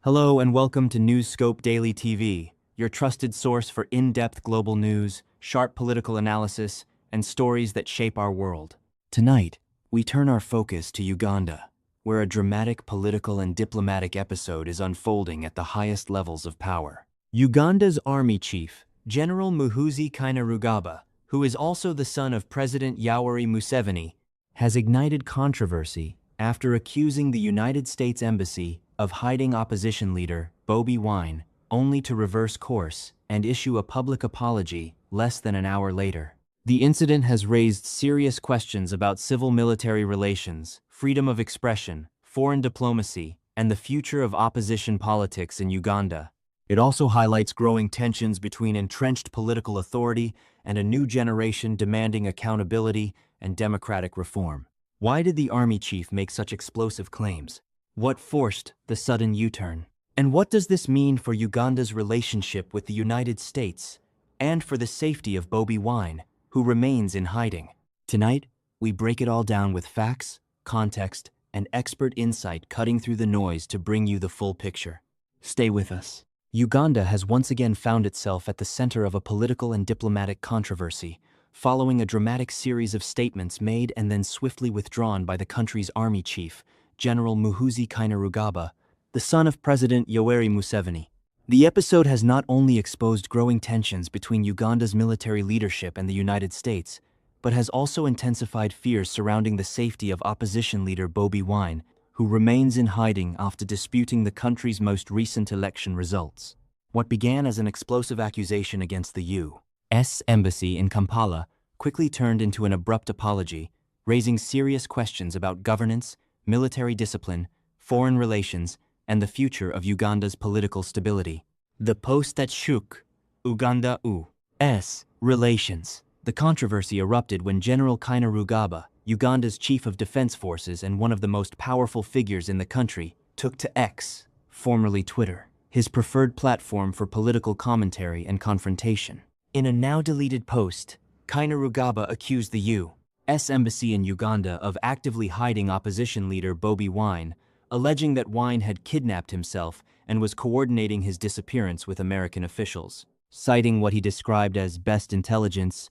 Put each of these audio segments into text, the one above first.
Hello and welcome to Newscope Daily TV, your trusted source for in-depth global news, sharp political analysis, and stories that shape our world. Tonight, we turn our focus to Uganda, where a dramatic political and diplomatic episode is unfolding at the highest levels of power. Uganda's army chief, General Muhoozi Kainerugaba, who is also the son of President Yoweri Museveni, has ignited controversy after accusing the United States Embassy of hiding opposition leader Bobi Wine, only to reverse course and issue a public apology less than an hour later. The incident has raised serious questions about civil-military relations, freedom of expression, foreign diplomacy, and the future of opposition politics in Uganda. It also highlights growing tensions between entrenched political authority and a new generation demanding accountability and democratic reform. Why did the army chief make such explosive claims? What forced the sudden U-turn? And what does this mean for Uganda's relationship with the United States and for the safety of Bobi Wine, who remains in hiding? Tonight, we break it all down with facts, context, and expert insight cutting through the noise to bring you the full picture. Stay with us. Uganda has once again found itself at the center of a political and diplomatic controversy, following a dramatic series of statements made and then swiftly withdrawn by the country's army chief, General Muhoozi Kainerugaba, the son of President Yoweri Museveni. The episode has not only exposed growing tensions between Uganda's military leadership and the United States, but has also intensified fears surrounding the safety of opposition leader Bobi Wine, who remains in hiding after disputing the country's most recent election results. What began as an explosive accusation against the U.S. Embassy in Kampala quickly turned into an abrupt apology, raising serious questions about governance, military discipline, foreign relations, and the future of Uganda's political stability. The post that shook Uganda-U.S. relations. The controversy erupted when General Kainerugaba, Uganda's chief of defense forces and one of the most powerful figures in the country, took to X, formerly Twitter, his preferred platform for political commentary and confrontation. In a now-deleted post, Kainerugaba accused the U.S. Embassy in Uganda of actively hiding opposition leader Bobi Wine, alleging that Wine had kidnapped himself and was coordinating his disappearance with American officials. Citing what he described as best intelligence,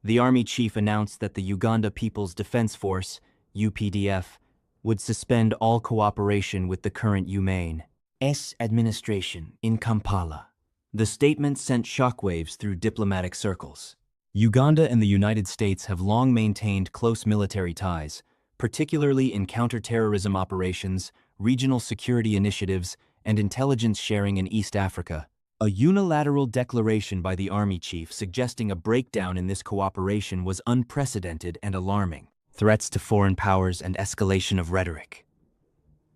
the army chief announced that the Uganda People's Defense Force, UPDF, would suspend all cooperation with the current UMAN's administration in Kampala. The statement sent shockwaves through diplomatic circles. Uganda and the United States have long maintained close military ties, particularly in counterterrorism operations, regional security initiatives, and intelligence sharing in East Africa. A unilateral declaration by the army chief suggesting a breakdown in this cooperation was unprecedented and alarming. Threats to foreign powers and escalation of rhetoric.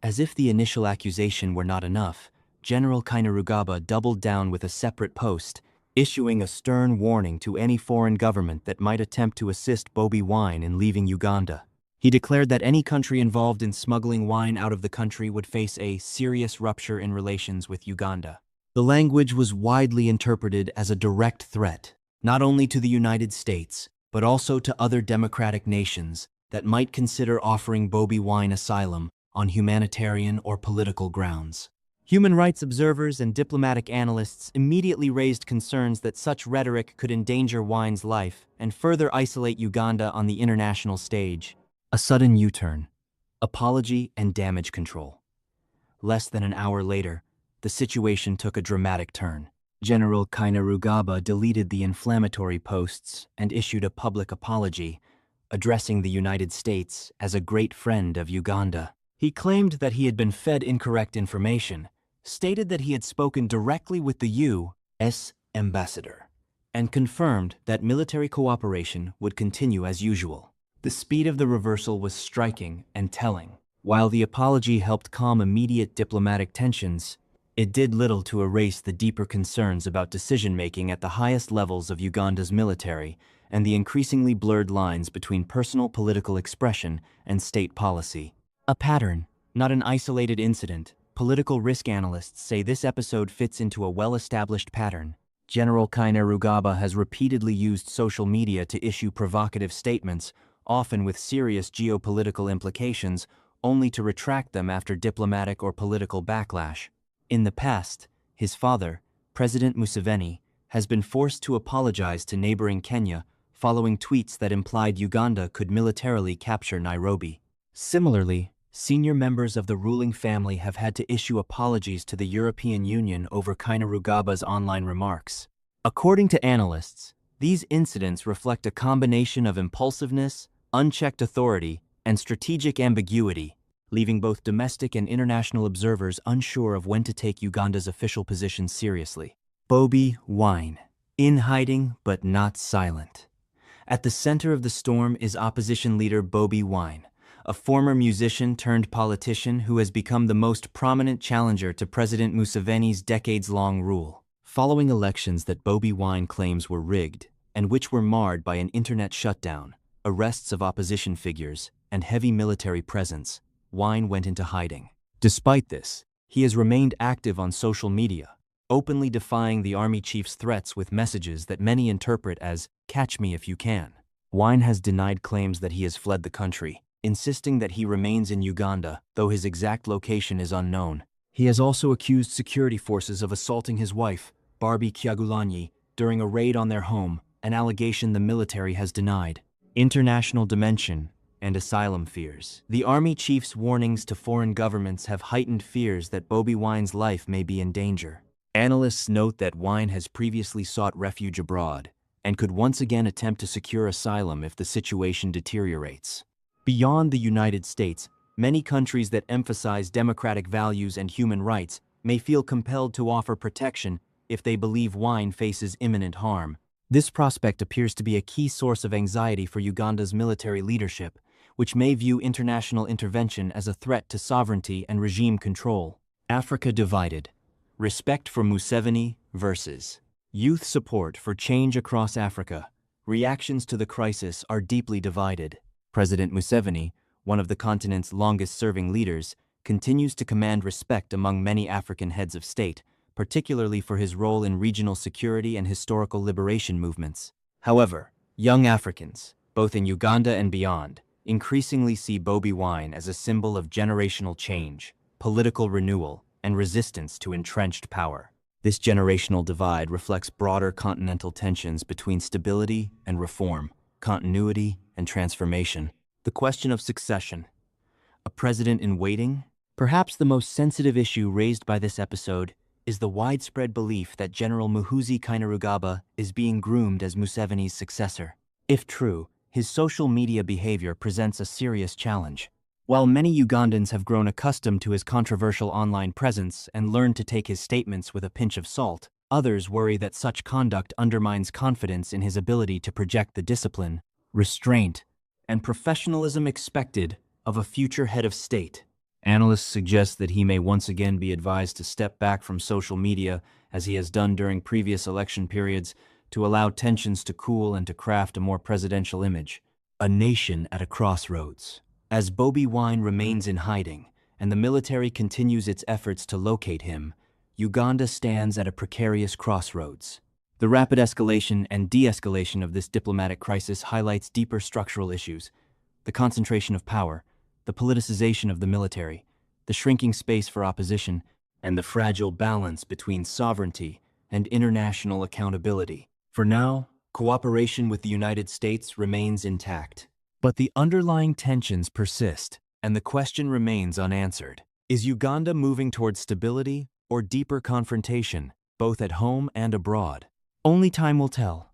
As if the initial accusation were not enough, General Kainerugaba doubled down with a separate post, issuing a stern warning to any foreign government that might attempt to assist Bobi Wine in leaving Uganda. He declared that any country involved in smuggling wine out of the country would face a serious rupture in relations with Uganda. The language was widely interpreted as a direct threat, not only to the United States, but also to other democratic nations that might consider offering Bobi Wine asylum on humanitarian or political grounds. Human rights observers and diplomatic analysts immediately raised concerns that such rhetoric could endanger Wine's life and further isolate Uganda on the international stage. A sudden U-turn, apology, and damage control. Less than an hour later, the situation took a dramatic turn. General Kainerugaba deleted the inflammatory posts and issued a public apology, addressing the United States as a great friend of Uganda. He claimed that he had been fed incorrect information, stated that he had spoken directly with the U.S. ambassador, and confirmed that military cooperation would continue as usual. The speed of the reversal was striking and telling. While the apology helped calm immediate diplomatic tensions, it did little to erase the deeper concerns about decision-making at the highest levels of Uganda's military and the increasingly blurred lines between personal political expression and state policy. A pattern, not an isolated incident. Political risk analysts say this episode fits into a well-established pattern. General Kainerugaba has repeatedly used social media to issue provocative statements, often with serious geopolitical implications, only to retract them after diplomatic or political backlash. In the past, his father, President Museveni, has been forced to apologize to neighboring Kenya following tweets that implied Uganda could militarily capture Nairobi. Similarly, senior members of the ruling family have had to issue apologies to the European Union over Kainerugaba's online remarks. According to analysts, these incidents reflect a combination of impulsiveness, unchecked authority, and strategic ambiguity, leaving both domestic and international observers unsure of when to take Uganda's official position seriously. Bobi Wine, in hiding but not silent. At the center of the storm is opposition leader Bobi Wine, a former musician turned politician who has become the most prominent challenger to President Museveni's decades-long rule. Following elections that Bobi Wine claims were rigged, and which were marred by an internet shutdown, arrests of opposition figures, and heavy military presence, Wine went into hiding. Despite this, he has remained active on social media, openly defying the army chief's threats with messages that many interpret as, "Catch me if you can." Wine has denied claims that he has fled the country, insisting that he remains in Uganda, though his exact location is unknown. He has also accused security forces of assaulting his wife, Bobi Wine, during a raid on their home, an allegation the military has denied. International dimension and asylum fears. The army chief's warnings to foreign governments have heightened fears that Bobi Wine's life may be in danger. Analysts note that Wine has previously sought refuge abroad and could once again attempt to secure asylum if the situation deteriorates. Beyond the United States, many countries that emphasize democratic values and human rights may feel compelled to offer protection if they believe Wine faces imminent harm. This prospect appears to be a key source of anxiety for Uganda's military leadership, which may view international intervention as a threat to sovereignty and regime control. Africa divided. Respect for Museveni versus youth support for change across Africa. Reactions to the crisis are deeply divided. President Museveni, one of the continent's longest-serving leaders, continues to command respect among many African heads of state, particularly for his role in regional security and historical liberation movements. However, young Africans, both in Uganda and beyond, increasingly see Bobi Wine as a symbol of generational change, political renewal, and resistance to entrenched power. This generational divide reflects broader continental tensions between stability and reform, continuity and transformation. The question of succession. A president in waiting? Perhaps the most sensitive issue raised by this episode is the widespread belief that General Muhoozi Kainerugaba is being groomed as Museveni's successor. If true, his social media behavior presents a serious challenge. While many Ugandans have grown accustomed to his controversial online presence and learned to take his statements with a pinch of salt, others worry that such conduct undermines confidence in his ability to project the discipline, restraint, and professionalism expected of a future head of state. Analysts suggest that he may once again be advised to step back from social media, as he has done during previous election periods, to allow tensions to cool and to craft a more presidential image. A nation at a crossroads. As Bobi Wine remains in hiding, and the military continues its efforts to locate him, Uganda stands at a precarious crossroads. The rapid escalation and de-escalation of this diplomatic crisis highlights deeper structural issues: the concentration of power, the politicization of the military, the shrinking space for opposition, and the fragile balance between sovereignty and international accountability. For now, cooperation with the United States remains intact. But the underlying tensions persist, and the question remains unanswered. Is Uganda moving towards stability or deeper confrontation, both at home and abroad? Only time will tell.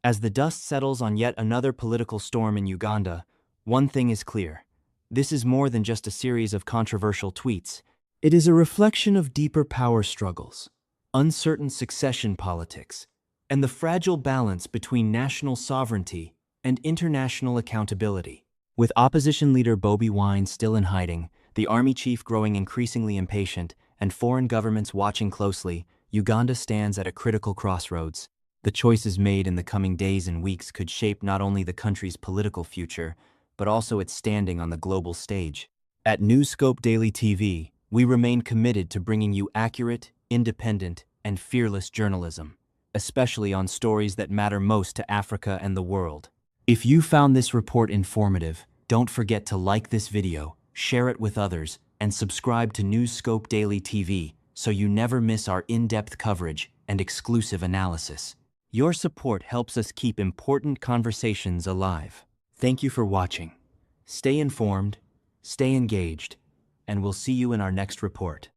As the dust settles on yet another political storm in Uganda, one thing is clear. This is more than just a series of controversial tweets. It is a reflection of deeper power struggles, uncertain succession politics, and the fragile balance between national sovereignty and international accountability. With opposition leader Bobi Wine still in hiding, the army chief growing increasingly impatient, and foreign governments watching closely, Uganda stands at a critical crossroads. The choices made in the coming days and weeks could shape not only the country's political future, but also its standing on the global stage. At Newscope Daily TV, we remain committed to bringing you accurate, independent, and fearless journalism, especially on stories that matter most to Africa and the world. If you found this report informative, don't forget to like this video, share it with others, and subscribe to Newscope Daily TV so you never miss our in-depth coverage and exclusive analysis. Your support helps us keep important conversations alive. Thank you for watching. Stay informed, stay engaged, and we'll see you in our next report.